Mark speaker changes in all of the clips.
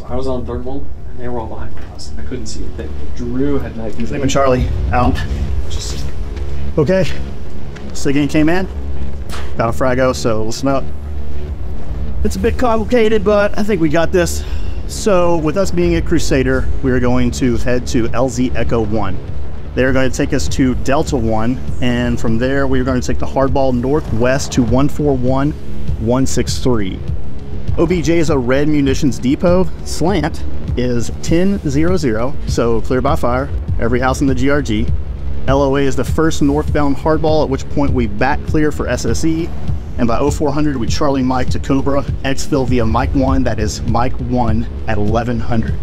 Speaker 1: So I was on thermal, and they were all behind us. I couldn't see a thing. Drew had night vision.
Speaker 2: Slim and Charlie out. Okay, SIGINT came in. Got a Frago, so listen up. It's a bit complicated, but I think we got this. So with us being a Crusader, we are going to head to LZ Echo 1. They're going to take us to Delta 1, and from there we are going to take the hardball northwest to 141163. OBJ is a red munitions depot. Slant is 1000, so clear by fire, every house in the GRG. LOA is the first northbound hardball, at which point we back clear for SSE. And by 0400, we Charlie Mike to Cobra, exfil via Mike 1, that is Mike 1 at 1100.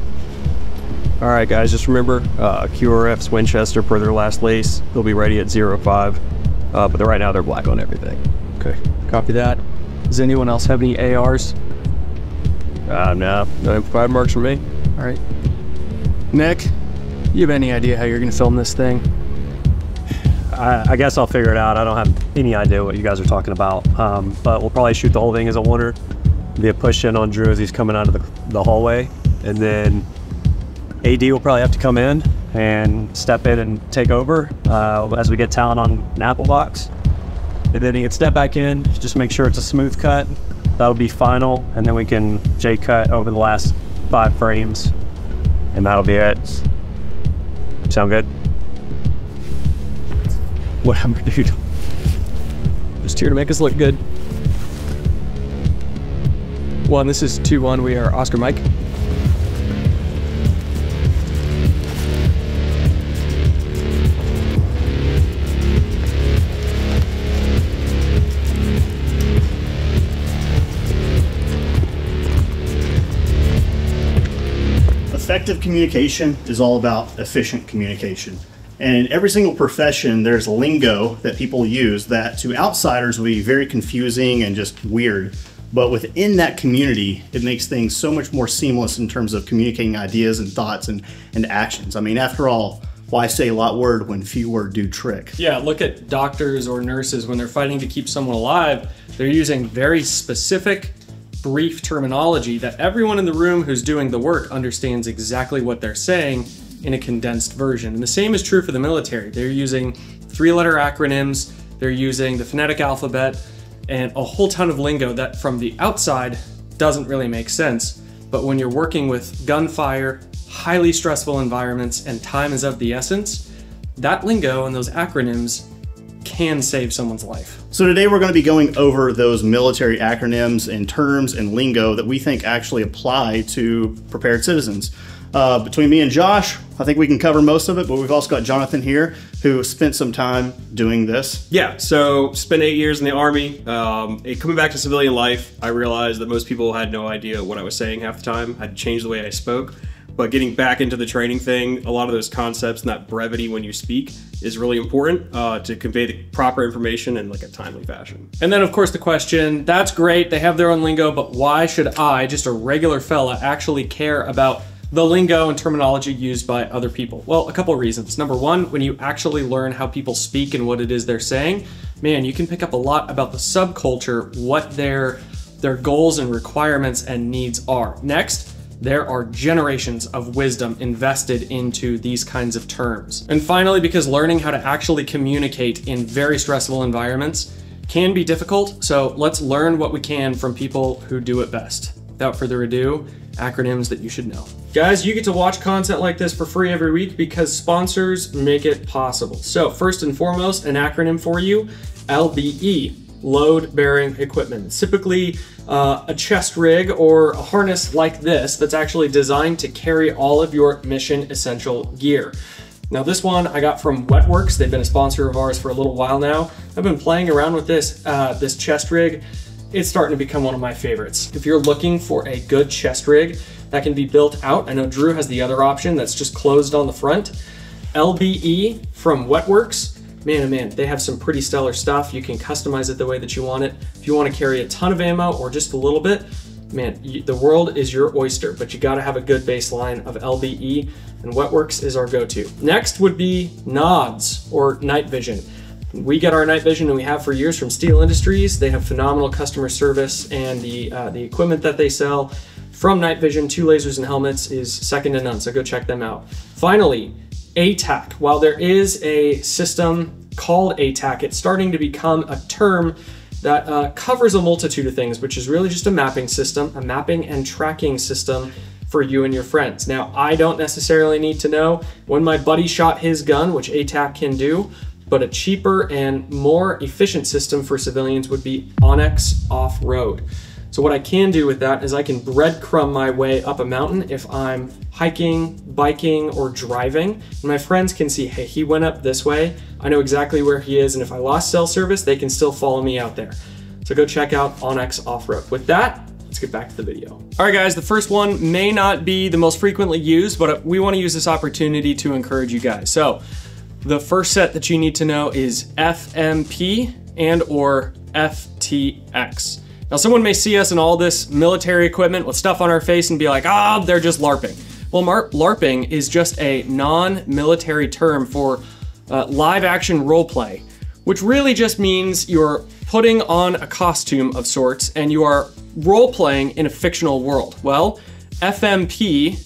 Speaker 3: All right, guys, just remember, QRF's Winchester per their last lace. They'll be ready at 05, but right now they're black on everything.
Speaker 1: Okay, copy that. Does anyone else have any ARs?
Speaker 3: No implied marks from me.
Speaker 1: All right. Nick, you have any idea how you're gonna film this thing?
Speaker 3: I guess I'll figure it out. I don't have any idea what you guys are talking about, but we'll probably shoot the whole thing as a oneer. Be a push in on Drew as he's coming out of the hallway, and then AD will probably have to come in and step in and take over as we get talent on an apple box. And then he can step back in, just make sure it's a smooth cut. That'll be final, and then we can J-cut over the last 5 frames, and that'll be it. Sound good?
Speaker 1: Whatever, dude. Just here to make us look good. One, this is 2-1. We are Oscar Mike.
Speaker 2: Effective communication is all about efficient communication. And in every single profession, there's lingo that people use that to outsiders will be very confusing and just weird. But within that community, it makes things so much more seamless in terms of communicating ideas and thoughts and actions. I mean, after all, why say a lot word when few word do trick?
Speaker 1: Yeah, look at doctors or nurses when they're fighting to keep someone alive. They're using very specific, brief terminology that everyone in the room who's doing the work understands exactly what they're saying in a condensed version. And the same is true for the military. They're using 3-letter acronyms, they're using the phonetic alphabet, and a whole ton of lingo that from the outside doesn't really make sense. But when you're working with gunfire, highly stressful environments, and time is of the essence, that lingo and those acronyms can save someone's life.
Speaker 2: So today we're going to be going over those military acronyms and terms and lingo that we think actually apply to prepared citizens. Between me and Josh, I think we can cover most of it, but we've also got Jonathan here who spent some time doing this.
Speaker 4: Yeah, so spent 8 years in the Army. Coming back to civilian life, I realized that most people had no idea what I was saying half the time. I had to change the way I spoke. But getting back into the training thing, a lot of those concepts and that brevity when you speak is really important to convey the proper information in like a timely fashion.
Speaker 1: And then of course the question, that's great, they have their own lingo, but why should I, just a regular fella, actually care about the lingo and terminology used by other people? Well, a couple of reasons. Number one, when you actually learn how people speak and what it is they're saying, man, you can pick up a lot about the subculture, what their goals and requirements and needs are. Next, there are generations of wisdom invested into these kinds of terms. And finally, because learning how to actually communicate in very stressful environments can be difficult, so let's learn what we can from people who do it best. Without further ado, acronyms that you should know. Guys, you get to watch content like this for free every week because sponsors make it possible. So first and foremost, an acronym for you, LBE. Load bearing equipment. It's typically a chest rig or a harness like this that's actually designed to carry all of your mission essential gear. Now this one I got from Wetworks. They've been a sponsor of ours for a little while now. I've been playing around with this chest rig. It's starting to become one of my favorites. If you're looking for a good chest rig that can be built out, I know Drew has the other option that's just closed on the front. LBE from Wetworks. Man, oh man, they have some pretty stellar stuff. You can customize it the way that you want it. If you want to carry a ton of ammo or just a little bit, man, the world is your oyster, but you gotta have a good baseline of LBE, and Wetworks is our go-to. Next would be NODS, or night vision. We get our night vision, and we have for years, from Steel Industries. They have phenomenal customer service, and the equipment that they sell, from Night Vision, 2 lasers and helmets, is second to none, so go check them out. Finally, ATAC. While there is a system called ATAC, it's starting to become a term that covers a multitude of things, which is really just a mapping system, a mapping and tracking system for you and your friends. Now, I don't necessarily need to know when my buddy shot his gun, which ATAC can do, but a cheaper and more efficient system for civilians would be Onyx Off-Road. So what I can do with that is I can breadcrumb my way up a mountain if I'm hiking, biking, or driving, and my friends can see, hey, he went up this way, I know exactly where he is, and if I lost cell service, they can still follow me out there. So go check out Onyx Off-Road. With that, let's get back to the video. All right, guys, the first one may not be the most frequently used, but we want to use this opportunity to encourage you guys. So the first set that you need to know is FMP and or FTX. Now, someone may see us in all this military equipment with stuff on our face and be like, ah, they're just LARPing. Well, LARPing is just a non-military term for live action role play, which really just means you're putting on a costume of sorts and you are role playing in a fictional world. Well, FMP,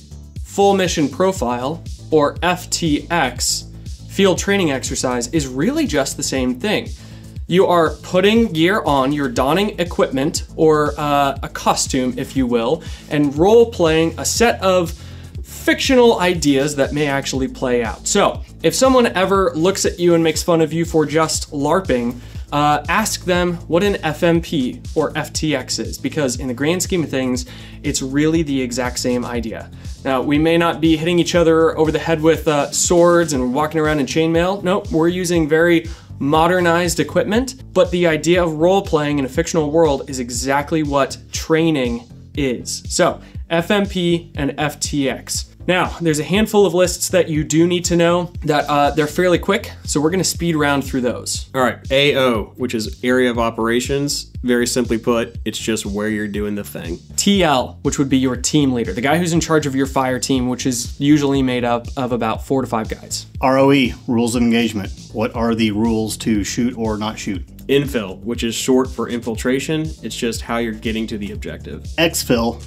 Speaker 1: full mission profile, or FTX, field training exercise, is really just the same thing. You are putting gear on, you're donning equipment, or a costume, if you will, and role-playing a set of fictional ideas that may actually play out. So, if someone ever looks at you and makes fun of you for just LARPing, ask them what an FMP or FTX is, because in the grand scheme of things, it's really the exact same idea. Now, we may not be hitting each other over the head with swords and walking around in chainmail. Nope, we're using very modernized equipment, but the idea of role-playing in a fictional world is exactly what training is. So, FMP and FTX. Now, there's a handful of lists that you do need to know that they're fairly quick, so we're gonna speed round through those.
Speaker 4: All right, AO, which is area of operations. Very simply put, it's just where you're doing the thing.
Speaker 1: TL, which would be your team leader, the guy who's in charge of your fire team, which is usually made up of about 4 to 5 guys.
Speaker 2: ROE, rules of engagement. What are the rules to shoot or not shoot?
Speaker 4: Infill, which is short for infiltration. It's just how you're getting to the objective.
Speaker 2: Exfil,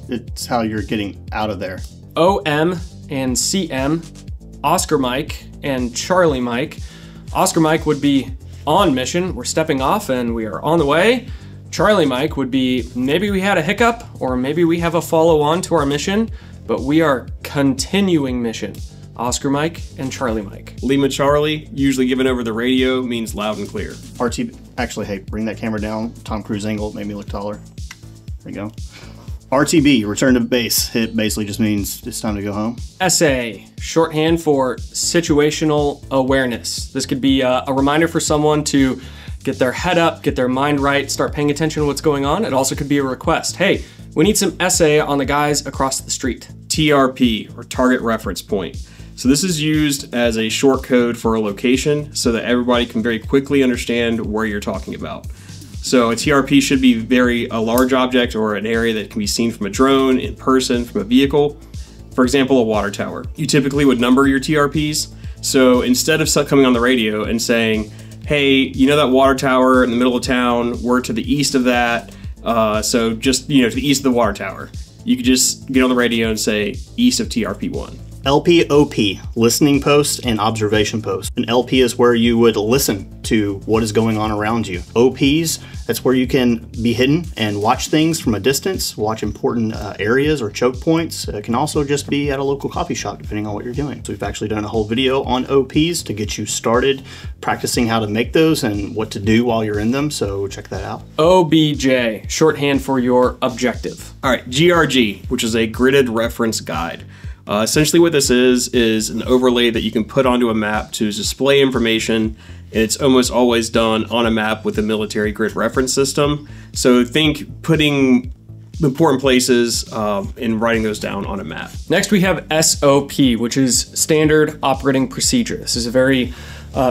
Speaker 2: it's how you're getting out of there.
Speaker 1: OM and CM, Oscar Mike and Charlie Mike. Oscar Mike would be on mission, we're stepping off and we are on the way. Charlie Mike would be maybe we had a hiccup or maybe we have a follow on to our mission, but we are continuing mission. Oscar Mike and Charlie Mike.
Speaker 4: Lima Charlie, usually given over the radio, means loud and clear.
Speaker 2: RT, actually, hey, bring that camera down. Tom Cruise angle made me look taller. There you go. RTB, return to base. It basically just means it's time to go home.
Speaker 1: SA, shorthand for situational awareness. This could be a reminder for someone to get their head up, get their mind right, start paying attention to what's going on. It also could be a request. Hey, we need some SA on the guys across the street.
Speaker 4: TRP, or target reference point. So this is used as a short code for a location so that everybody can very quickly understand where you're talking about. So a TRP should be a large object or an area that can be seen from a drone, in person, from a vehicle. For example, a water tower. You typically would number your TRPs. So instead of coming on the radio and saying, hey, you know that water tower in the middle of town, we're to the east of that, so just, to the east of the water tower. You could just get on the radio and say, east of TRP1.
Speaker 2: LPOP, listening post and observation post. An LP is where you would listen to what is going on around you. OPs, that's where you can be hidden and watch things from a distance, watch important areas or choke points. It can also just be at a local coffee shop, depending on what you're doing. So we've actually done a whole video on OPs to get you started practicing how to make those and what to do while you're in them, so check that out.
Speaker 1: OBJ, shorthand for your objective.
Speaker 4: All right, GRG, which is a gridded reference guide. Essentially what this is an overlay that you can put onto a map to display information, and it's almost always done on a map with a military grid reference system. So think putting important places and writing those down on a map.
Speaker 1: Next we have SOP, which is Standard Operating Procedure. This is a very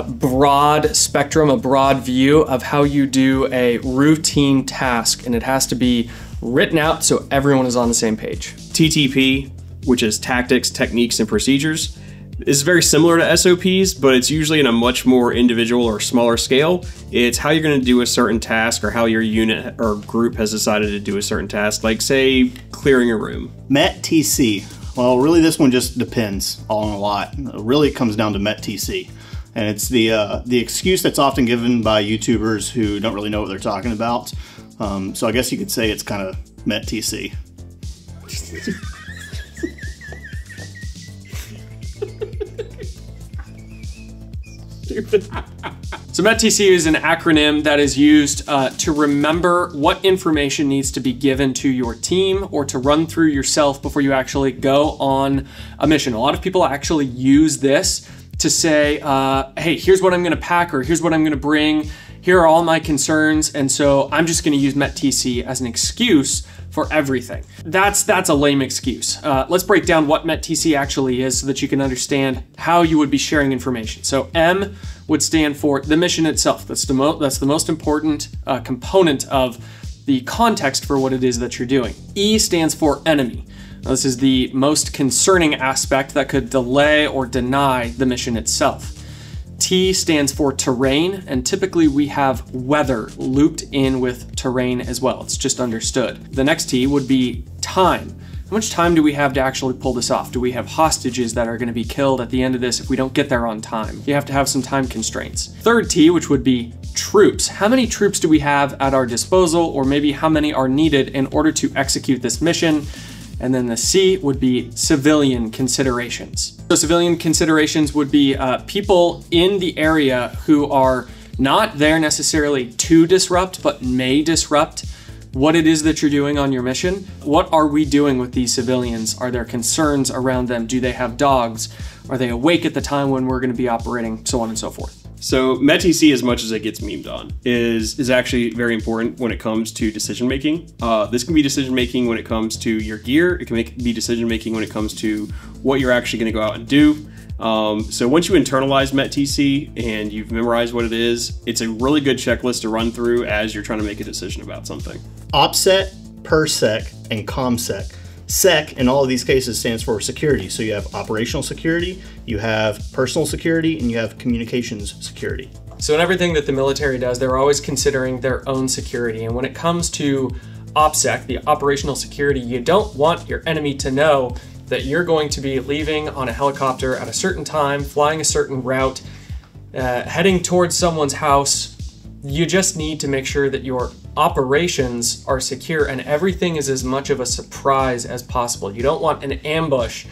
Speaker 1: broad spectrum, a broad view of how you do a routine task, and it has to be written out so everyone is on the same page.
Speaker 4: TTP, which is Tactics, Techniques, and Procedures. is very similar to SOPs, but it's usually in a much more individual or smaller scale. It's how you're going to do a certain task, or how your unit or group has decided to do a certain task, like say clearing a room.
Speaker 2: MET-TC. Well, really this one just depends on a lot. Really it comes down to MET-TC. And it's the excuse that's often given by YouTubers who don't really know what they're talking about. So I guess you could say it's kind of MET-TC.
Speaker 1: So MET-TC is an acronym that is used to remember what information needs to be given to your team or to run through yourself before you actually go on a mission. A lot of people actually use this to say, hey, here's what I'm gonna pack, or here's what I'm gonna bring, here are all my concerns, and so I'm just gonna use MET-TC as an excuse for everything. That's a lame excuse. Let's break down what MET-TC actually is so that you can understand how you would be sharing information. So M would stand for the mission itself. That's the most important component of the context for what it is that you're doing. E stands for enemy. Now, this is the most concerning aspect that could delay or deny the mission itself. T stands for terrain, and typically we have weather looped in with terrain as well. It's just understood. The next T would be time. How much time do we have to actually pull this off? Do we have hostages that are going to be killed at the end of this if we don't get there on time? You have to have some time constraints. Third T, which would be troops. How many troops do we have at our disposal, or maybe how many are needed in order to execute this mission? And then the C would be civilian considerations. So civilian considerations would be people in the area who are not there necessarily to disrupt, but may disrupt what it is that you're doing on your mission. What are we doing with these civilians? Are there concerns around them? Do they have dogs? Are they awake at the time when we're going to be operating? So on and so forth.
Speaker 4: So MET-TC, as much as it gets memed on, is actually very important when it comes to decision making. This can be decision making when it comes to your gear. It can be decision making when it comes to what you're actually going to go out and do. So once you internalize MET-TC and you've memorized what it is, it's a really good checklist to run through as you're trying to make a decision about something.
Speaker 2: OPSEC, PERSEC, and COMSEC. SEC in all of these cases stands for security. So you have operational security, you have personal security, and you have communications security.
Speaker 1: So in everything that the military does, they're always considering their own security. And when it comes to OPSEC, the operational security, you don't want your enemy to know that you're going to be leaving on a helicopter at a certain time, flying a certain route, heading towards someone's house. You just need to make sure that your operations are secure and everything is as much of a surprise as possible. You don't want an ambush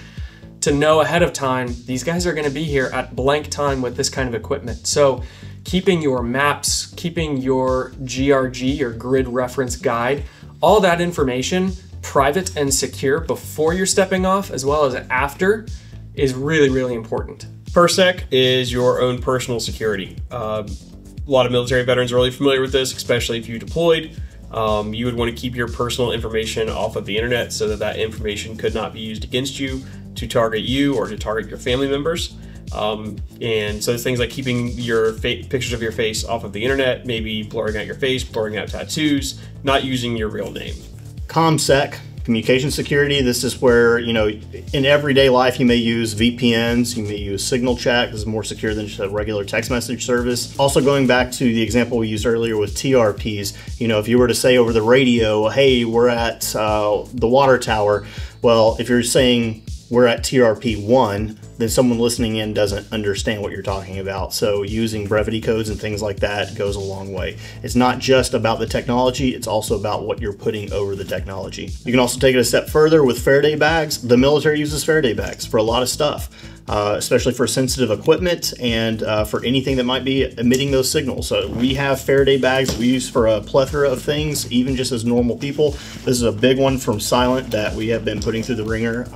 Speaker 1: to know ahead of time, these guys are going to be here at blank time with this kind of equipment. So keeping your maps, keeping your GRG, your grid reference guide, all that information private and secure before you're stepping off as well as after is really, really important.
Speaker 4: PERSEC is your own personal security. A lot of military veterans are really familiar with this, especially if you deployed. You would want to keep your personal information off of the internet so that that information could not be used against you to target you or to target your family members. And so it's things like keeping your pictures of your face off of the internet, maybe blurring out your face, blurring out tattoos, not using your real name.
Speaker 2: COMSEC, communication security. This is where, you know, in everyday life you may use VPNs, you may use Signal Chat, because it's more secure than just a regular text message service. Also going back to the example we used earlier with TRPs, you know, if you were to say over the radio, hey, we're at the water tower, well, if you're saying we're at TRP 1, then someone listening in doesn't understand what you're talking about. So using brevity codes and things like that goes a long way. It's not just about the technology, it's also about what you're putting over the technology. You can also take it a step further with Faraday bags. The military uses Faraday bags for a lot of stuff, especially for sensitive equipment and for anything that might be emitting those signals. So we have Faraday bags that we use for a plethora of things, even just as normal people. This is a big one from Silent that we have been putting through the ringer.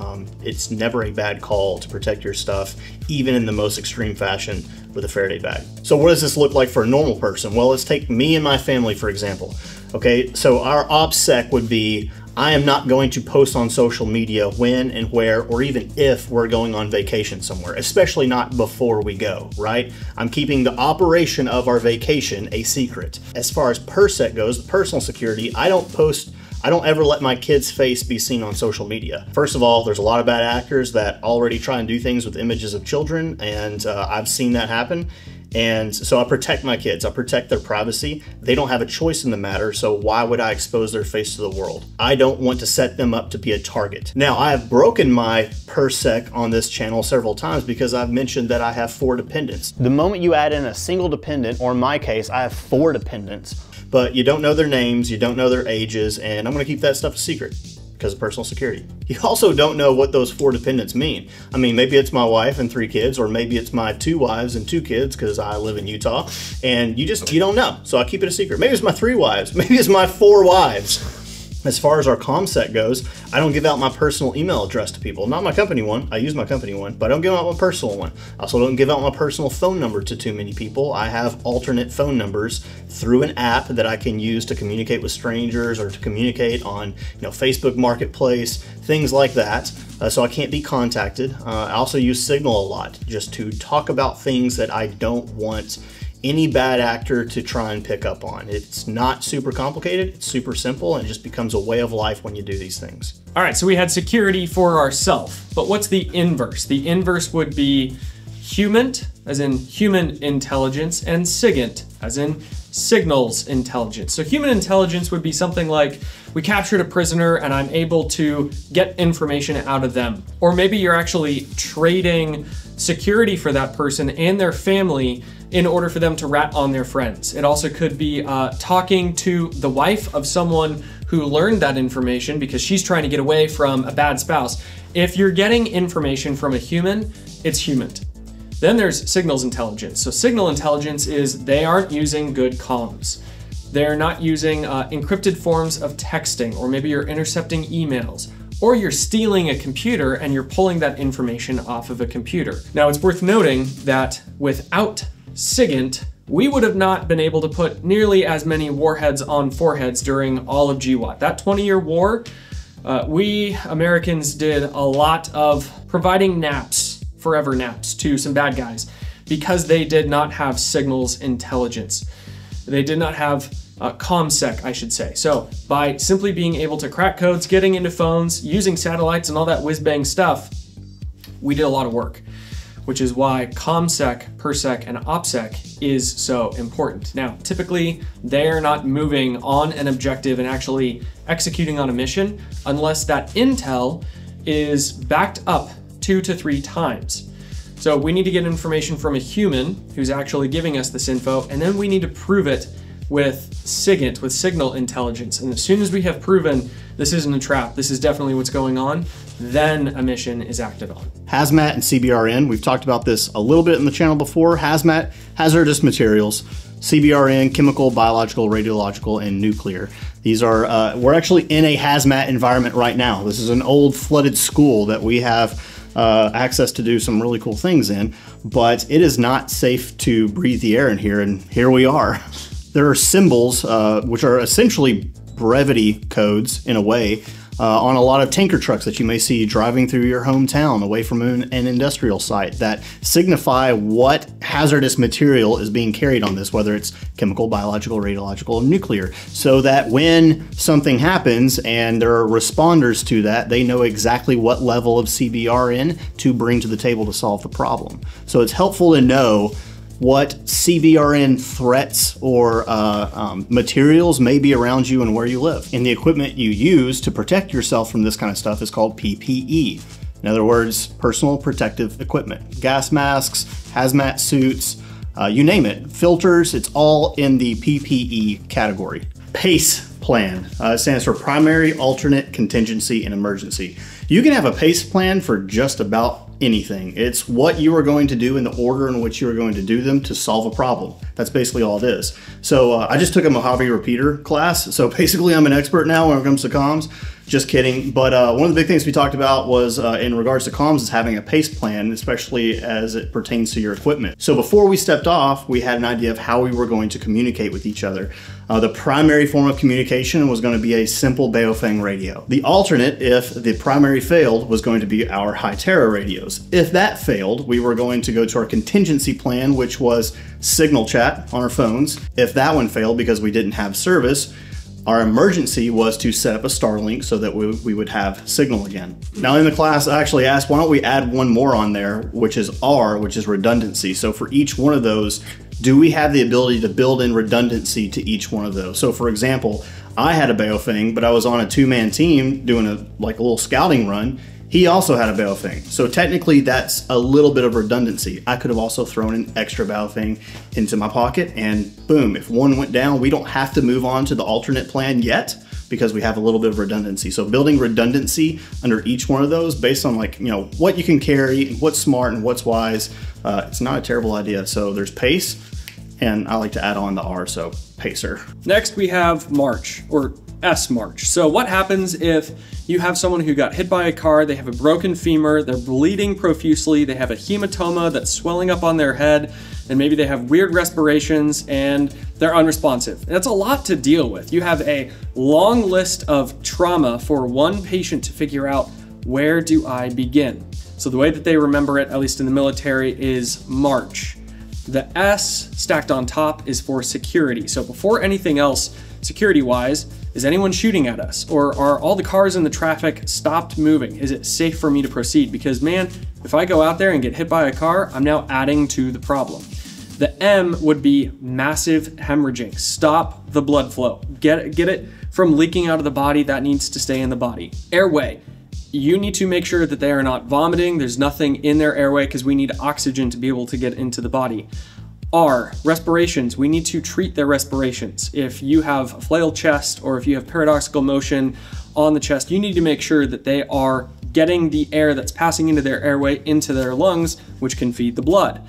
Speaker 2: It's never a bad call to protect your stuff, even in the most extreme fashion with a Faraday bag. So what does this look like for a normal person? Well, let's take me and my family, for example. Okay, so our OPSEC would be, I am not going to post on social media when and where, or even if we're going on vacation somewhere, especially not before we go, right? I'm keeping the operation of our vacation a secret. As far as PERSEC goes, personal security, I don't post I don't ever let my kid's face be seen on social media. First of all, there's a lot of bad actors that already try and do things with images of children, and I've seen that happen. And so I protect my kids, I protect their privacy. They don't have a choice in the matter, so why would I expose their face to the world? I don't want to set them up to be a target. Now, I have broken my per sec on this channel several times because I've mentioned that I have 4 dependents. The moment you add in a single dependent, or in my case, I have 4 dependents, but you don't know their names, you don't know their ages, and I'm gonna keep that stuff a secret because of personal security. You also don't know what those 4 dependents mean. I mean, maybe it's my wife and 3 kids, or maybe it's my 2 wives and 2 kids because I live in Utah, and you don't know. So I keep it a secret. Maybe it's my 3 wives, maybe it's my 4 wives. As far as our ComSec goes, I don't give out my personal email address to people. Not my company one, I use my company one, but I don't give out my personal one. I also don't give out my personal phone number to too many people. I have alternate phone numbers through an app that I can use to communicate with strangers or to communicate on, Facebook Marketplace, things like that. So I can't be contacted. I also use Signal a lot just to talk about things that I don't want any bad actor to try and pick up on. It's not super complicated, it's super simple, and it just becomes a way of life when you do these things.
Speaker 1: All right, so we had security for ourselves, but what's the inverse? The inverse would be humant, as in human intelligence, and SIGINT, as in signals intelligence. So human intelligence would be something like, we captured a prisoner and I'm able to get information out of them. Or maybe you're actually trading security for that person and their family in order for them to rat on their friends. It also could be talking to the wife of someone who learned that information because she's trying to get away from a bad spouse. If you're getting information from a human, it's human. Then there's signals intelligence. So signal intelligence is they aren't using good comms. They're not using encrypted forms of texting, or maybe you're intercepting emails, or you're stealing a computer and you're pulling that information off of a computer. Now, it's worth noting that without SIGINT, we would have not been able to put nearly as many warheads on foreheads during all of GWOT. That 20-year war, we Americans did a lot of providing naps, forever naps, to some bad guys because they did not have signals intelligence. They did not have ComSec, I should say. So by simply being able to crack codes, getting into phones, using satellites and all that whiz-bang stuff, we did a lot of work, which is why ComSec, PerSec, and OPSEC is so important. Now, typically, they're not moving on an objective and actually executing on a mission unless that intel is backed up 2 to 3 times. So we need to get information from a human who's actually giving us this info, and then we need to prove it with SIGINT, with signal intelligence. And as soon as we have proven this isn't a trap, this is definitely what's going on, then a mission is acted on.
Speaker 2: Hazmat and CBRN, we've talked about this a little bit in the channel before. Hazmat, hazardous materials. CBRN, chemical, biological, radiological, and nuclear. These are, we're actually in a hazmat environment right now. This is an old flooded school that we have access to do some really cool things in, but it is not safe to breathe the air in here, and here we are. There are symbols, which are essentially brevity codes in a way, on a lot of tanker trucks that you may see driving through your hometown away from an industrial site that signify what hazardous material is being carried on this, whether it's chemical, biological, radiological, or nuclear, so that when something happens and there are responders to that, they know exactly what level of CBRN to bring to the table to solve the problem. So it's helpful to know what CBRN threats or materials may be around you and where you live. And the equipment you use to protect yourself from this kind of stuff is called PPE. In other words, personal protective equipment. Gas masks, hazmat suits, you name it. Filters, it's all in the PPE category. PACE plan stands for Primary, Alternate, Contingency, and Emergency. You can have a PACE plan for just about anything. It's what you are going to do in the order in which you are going to do them to solve a problem. That's basically all it is. So I just took a Mojave repeater class. So basically I'm an expert now when it comes to comms. Just kidding. But one of the big things we talked about was in regards to comms is having a PACE plan, especially as it pertains to your equipment. So before we stepped off, we had an idea of how we were going to communicate with each other. The primary form of communication was going to be a simple Baofeng radio. The alternate, if the primary failed, was going to be our Hytera radios. If that failed, we were going to go to our contingency plan, which was signal chat on our phones. If that one failed because we didn't have service, Our emergency was to set up a Starlink so that we would have signal again. Now in the class, I actually asked, why don't we add one more on there, which is R, which is redundancy. So for each one of those, do we have the ability to build in redundancy to each one of those? So for example, I had a Baofeng, but I was on a 2-man team doing a little scouting run. He also had a Baofeng. So technically that's a little bit of redundancy. I could have also thrown an extra Baofeng into my pocket, and boom, if one went down, we don't have to move on to the alternate plan yet because we have a little bit of redundancy. So building redundancy under each one of those based on what you can carry and what's smart and what's wise, it's not a terrible idea. So there's pace, and I like to add on the R, so pacer.
Speaker 1: Next we have march, or S march. So what happens if you have someone who got hit by a car, they have a broken femur, they're bleeding profusely, they have a hematoma that's swelling up on their head, and maybe they have weird respirations and they're unresponsive. That's a lot to deal with. You have a long list of trauma for one patient to figure out, where do I begin? So the way that they remember it, at least in the military, is march. The S stacked on top is for security. So before anything else, security-wise, is anyone shooting at us? Or are all the cars in the traffic stopped moving? Is it safe for me to proceed? Because man, if I go out there and get hit by a car, I'm now adding to the problem. The M would be massive hemorrhaging. Stop the blood flow. Get it from leaking out of the body. That needs to stay in the body. Airway. You need to make sure that they are not vomiting. There's nothing in their airway because we need oxygen to be able to get into the body. R, respirations. We need to treat their respirations. If you have a flail chest or if you have paradoxical motion on the chest, you need to make sure that they are getting the air that's passing into their airway into their lungs, which can feed the blood.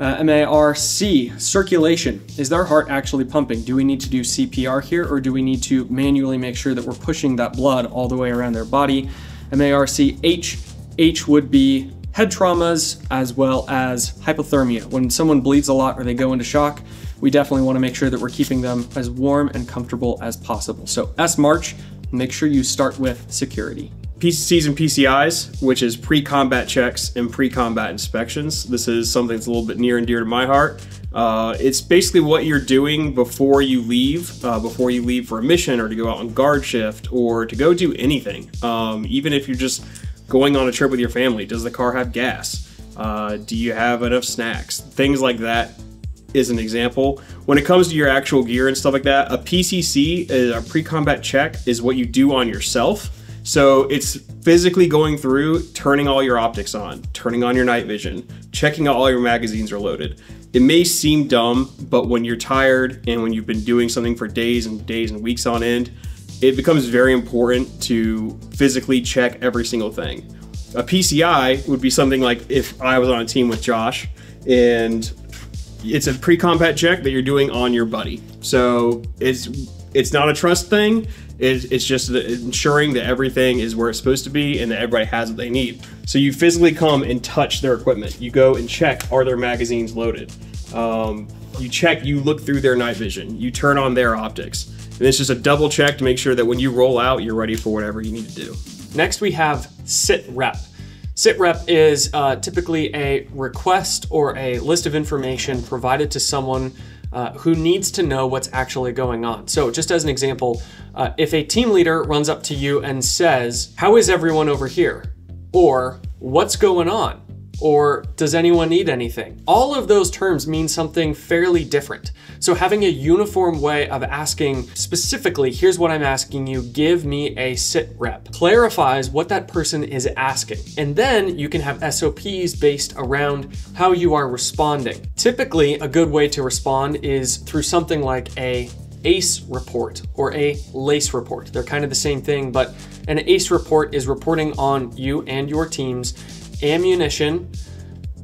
Speaker 1: M-A-R-C, circulation. Is their heart actually pumping? Do we need to do CPR here, or do we need to manually make sure that we're pushing that blood all the way around their body? M-A-R-C-H, H would be head traumas as well as hypothermia. When someone bleeds a lot or they go into shock, we definitely want to make sure that we're keeping them as warm and comfortable as possible. So S march, make sure you start with security.
Speaker 4: PCCs and PCIs, which is pre-combat checks and pre-combat inspections. This is something that's a little bit near and dear to my heart. It's basically what you're doing before you leave for a mission or to go out on guard shift or to go do anything. Even if you're just going on a trip with your family, does the car have gas? Do you have enough snacks? Things like that is an example. When it comes to your actual gear and stuff like that, a PCC, a pre-combat check, is what you do on yourself. So it's physically going through, turning all your optics on, turning on your night vision, checking out all your magazines are loaded. It may seem dumb, but when you're tired and when you've been doing something for days and weeks on end, it becomes very important to physically check every single thing. A PCI would be something like if I was on a team with Josh and it's a pre-combat check that you're doing on your buddy. So it's not a trust thing. It's just ensuring that everything is where it's supposed to be and that everybody has what they need. So you physically come and touch their equipment. You go and check, are their magazines loaded? You look through their night vision. You turn on their optics. And it's just a double check to make sure that when you roll out, you're ready for whatever you need to do.
Speaker 1: Next we have sit rep. Sit rep is typically a request or a list of information provided to someone who needs to know what's actually going on. So just as an example, if a team leader runs up to you and says, "How is everyone over here?" Or "What's going on?" Or "Does anyone need anything?" All of those terms mean something fairly different. So having a uniform way of asking specifically, "Here's what I'm asking you, give me a sit rep," clarifies what that person is asking. And then you can have SOPs based around how you are responding. Typically, a good way to respond is through something like a ACE report or a LACE report. They're kind of the same thing, but an ACE report is reporting on you and your team's ammunition,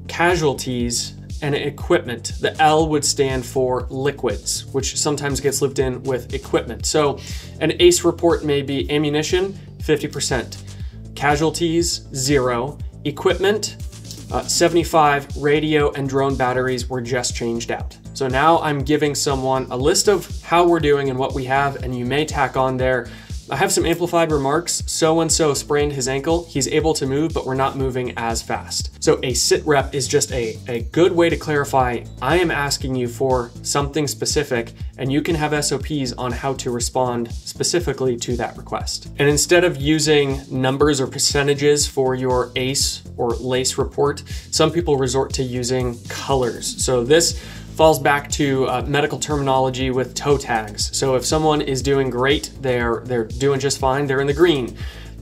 Speaker 1: casualties, and equipment. The L would stand for liquids, which sometimes gets looped in with equipment. So an ACE report may be ammunition, 50%, casualties, 0, equipment, 75, radio and drone batteries were just changed out. So now I'm giving someone a list of how we're doing and what we have, and you may tack on there I have some amplified remarks. So-and-so sprained his ankle. He's able to move, but we're not moving as fast. So a sit rep is just a good way to clarify, I am asking you for something specific, and you can have SOPs on how to respond specifically to that request. And instead of using numbers or percentages for your ACE or LACE report, some people resort to using colors. So this falls back to medical terminology with toe tags. So if someone is doing great, they're doing just fine, they're in the green.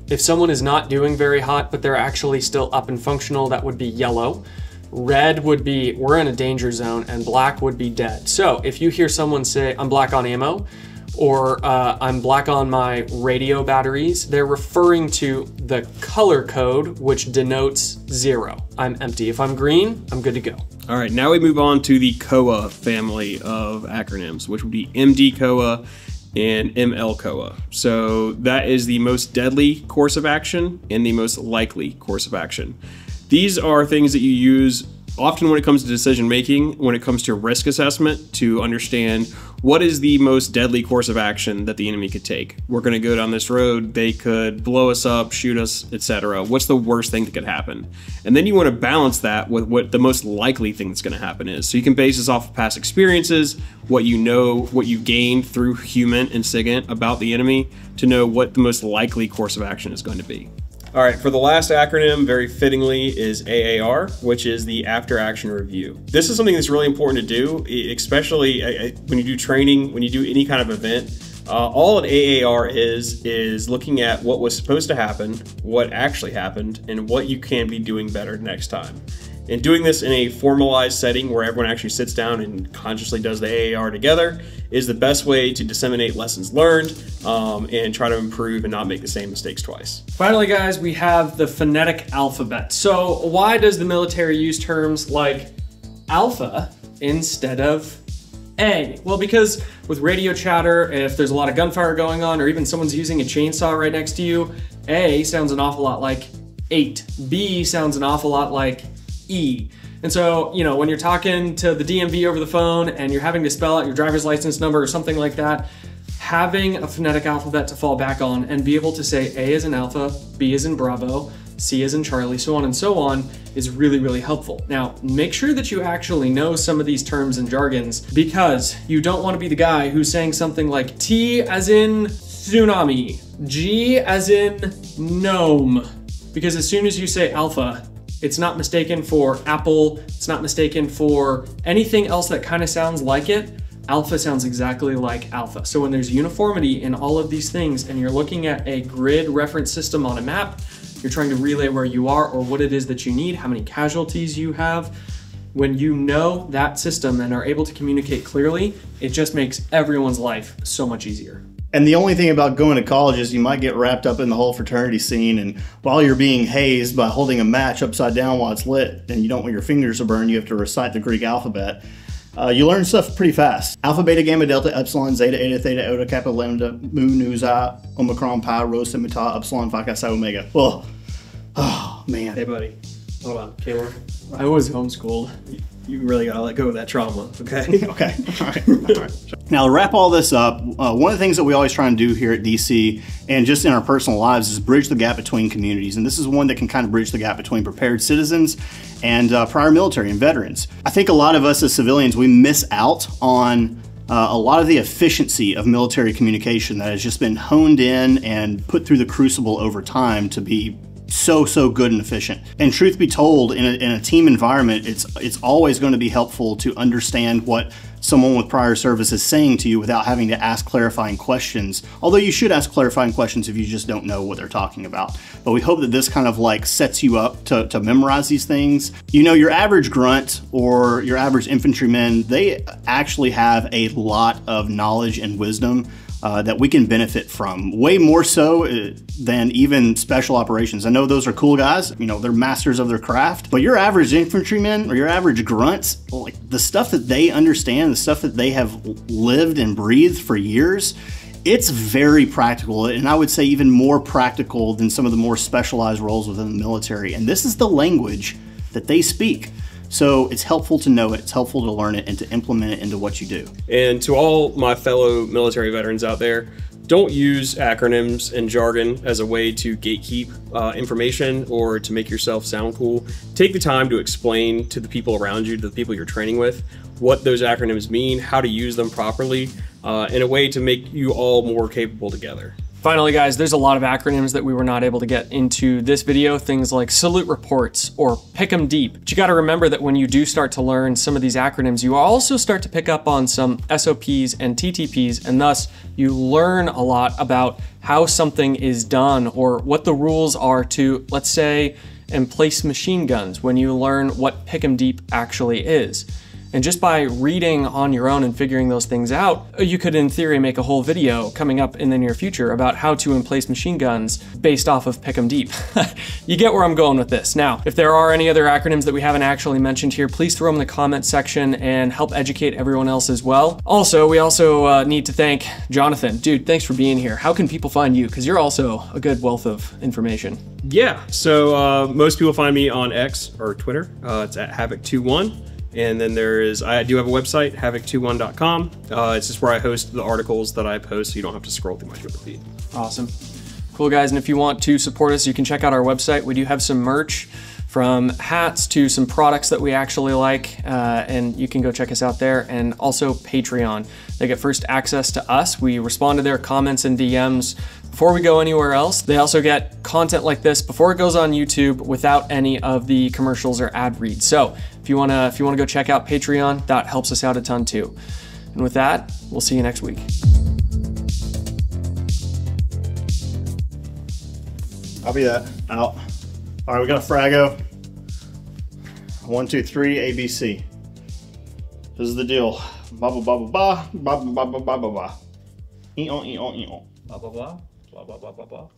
Speaker 1: If someone is not doing very hot, but they're actually still up and functional, that would be yellow. Red would be, we're in a danger zone, and black would be dead. So if you hear someone say, I'm black on ammo, or I'm black on my radio batteries, they're referring to the color code, which denotes 0. I'm empty. If I'm green, I'm good to go.
Speaker 4: All right, now we move on to the COA family of acronyms, which would be MD COA and ML COA. So that is the most deadly course of action and the most likely course of action. These are things that you use often when it comes to decision making, when it comes to risk assessment, to understand what is the most deadly course of action that the enemy could take. We're going to go down this road, they could blow us up, shoot us, etc. What's the worst thing that could happen? And then you want to balance that with what the most likely thing that's going to happen is. So you can base this off of past experiences, what you know, what you gained through human and SIGINT about the enemy, to know what the most likely course of action is going to be. All right, for the last acronym, very fittingly, is AAR, which is the After Action Review. This is something that's really important to do, especially when you do training, when you do any kind of event. All an AAR is looking at what was supposed to happen, what actually happened, and what you can be doing better next time. And doing this in a formalized setting where everyone actually sits down and consciously does the AAR together is the best way to disseminate lessons learned and try to improve and not make the same mistakes twice.
Speaker 1: Finally, guys, we have the phonetic alphabet. So why does the military use terms like alpha instead of A? Well, because with radio chatter, if there's a lot of gunfire going on, or even someone's using a chainsaw right next to you, A sounds an awful lot like 8. B sounds an awful lot like E. And so, you know, when you're talking to the DMV over the phone and you're having to spell out your driver's license number or something like that, having a phonetic alphabet to fall back on and be able to say A as in Alpha, B as in Bravo, C as in Charlie, so on and so on, is really, really helpful. Now, make sure that you actually know some of these terms and jargons, because you don't want to be the guy who's saying something like T as in tsunami, G as in gnome, because as soon as you say alpha, it's not mistaken for apple, it's not mistaken for anything else that kind of sounds like it. Alpha sounds exactly like alpha. So when there's uniformity in all of these things and you're looking at a grid reference system on a map, you're trying to relay where you are or what it is that you need, how many casualties you have. When you know that system and are able to communicate clearly, it just makes everyone's life so much easier.
Speaker 2: And the only thing about going to college is you might get wrapped up in the whole fraternity scene, and while you're being hazed by holding a match upside down while it's lit and you don't want your fingers to burn, you have to recite the Greek alphabet. You learn stuff pretty fast. Alpha, beta, gamma, delta, epsilon, zeta, eta, theta, iota, kappa, lambda, mu, nu, xi, omicron, pi, rho, sigma, tau, epsilon, phi, chi, psi, omega. Well, oh man.
Speaker 4: Hey buddy, hold on, camera.
Speaker 1: I was homeschooled.
Speaker 4: You really gotta let go of that trauma, okay?
Speaker 2: Okay, all right. All right. Now to wrap all this up, one of the things that we always try and do here at DC and just in our personal lives is bridge the gap between communities. And this is one that can kind of bridge the gap between prepared citizens and prior military and veterans. I think a lot of us as civilians, we miss out on a lot of the efficiency of military communication that has just been honed in and put through the crucible over time to be so good and efficient. And truth be told, in a team environment, it's always going to be helpful to understand what someone with prior service is saying to you without having to ask clarifying questions. Although you should ask clarifying questions if you just don't know what they're talking about. But we hope that this kind of like sets you up to memorize these things. You know, your average grunt or your average infantryman, they actually have a lot of knowledge and wisdom that we can benefit from, way more so than even special operations. I know those are cool guys, you know, they're masters of their craft, but your average infantryman or your average grunts, like the stuff that they understand, the stuff that they have lived and breathed for years, it's very practical, and I would say even more practical than some of the more specialized roles within the military. And this is the language that they speak. So it's helpful to know it, it's helpful to learn it, and to implement it into what you do.
Speaker 4: And to all my fellow military veterans out there, Don't use acronyms and jargon as a way to gatekeep information or to make yourself sound cool. Take the time to explain to the people around you, to the people you're training with, what those acronyms mean, how to use them properly, in a way to make you all more capable together.
Speaker 1: Finally, guys, there's a lot of acronyms that we were not able to get into this video, things like salute reports or pick 'em deep. But you gotta remember that when you do start to learn some of these acronyms, you also start to pick up on some SOPs and TTPs, and thus you learn a lot about how something is done or what the rules are to, let's say, emplace machine guns, when you learn what pick 'em deep actually is. And just by reading on your own and figuring those things out, you could in theory make a whole video coming up in the near future about how to emplace machine guns based off of pick 'em deep. You get where I'm going with this. Now, if there are any other acronyms that we haven't actually mentioned here, please throw them in the comment section and help educate everyone else as well. Also, we also need to thank Jonathan. Dude, thanks for being here. How can people find you? Because you're also a good wealth of information.
Speaker 4: Yeah, so most people find me on X or Twitter. It's at Havoc21. And then I do have a website, havoc21.com. It's just where I host the articles that I post, so you don't have to scroll through my Twitter feed.
Speaker 1: Awesome. Cool, guys. And if you want to support us, you can check out our website. We do have some merch, from hats to some products that we actually like, and you can go check us out there. And also Patreon. They get first access to us. We respond to their comments and DMs before we go anywhere else. They also get content like this before it goes on YouTube without any of the commercials or ad reads. So if you wanna go check out Patreon, that helps us out a ton too. And with that, we'll see you next week.
Speaker 2: I'll be that. Out. All right, we got a Frago. 1, 2, 3, ABC. This is the deal. Ba ba ba ba ba ba ba ba ba ba ba. Ba ba ba ba ba ba ba ba.